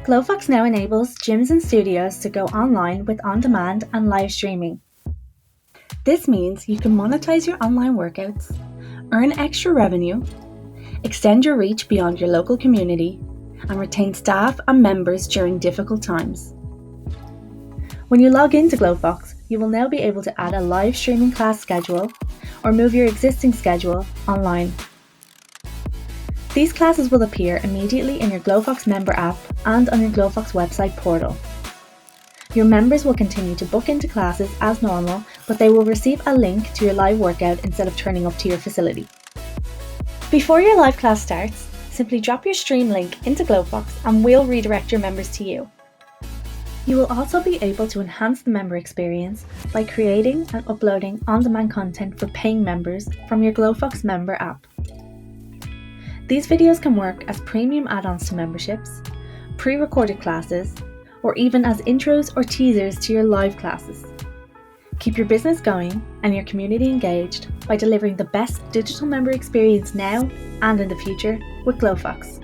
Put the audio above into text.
Glofox now enables gyms and studios to go online with on-demand and live streaming. This means you can monetize your online workouts, earn extra revenue, extend your reach beyond your local community, and retain staff and members during difficult times. When you log into Glofox, you will now be able to add a live streaming class schedule or move your existing schedule online. These classes will appear immediately in your Glofox member app and on your Glofox website portal. Your members will continue to book into classes as normal, but they will receive a link to your live workout instead of turning up to your facility. Before your live class starts, simply drop your stream link into Glofox and we'll redirect your members to you. You will also be able to enhance the member experience by creating and uploading on-demand content for paying members from your Glofox member app. These videos can work as premium add-ons to memberships, pre-recorded classes, or even as intros or teasers to your live classes. Keep your business going and your community engaged by delivering the best digital member experience now and in the future with Glofox.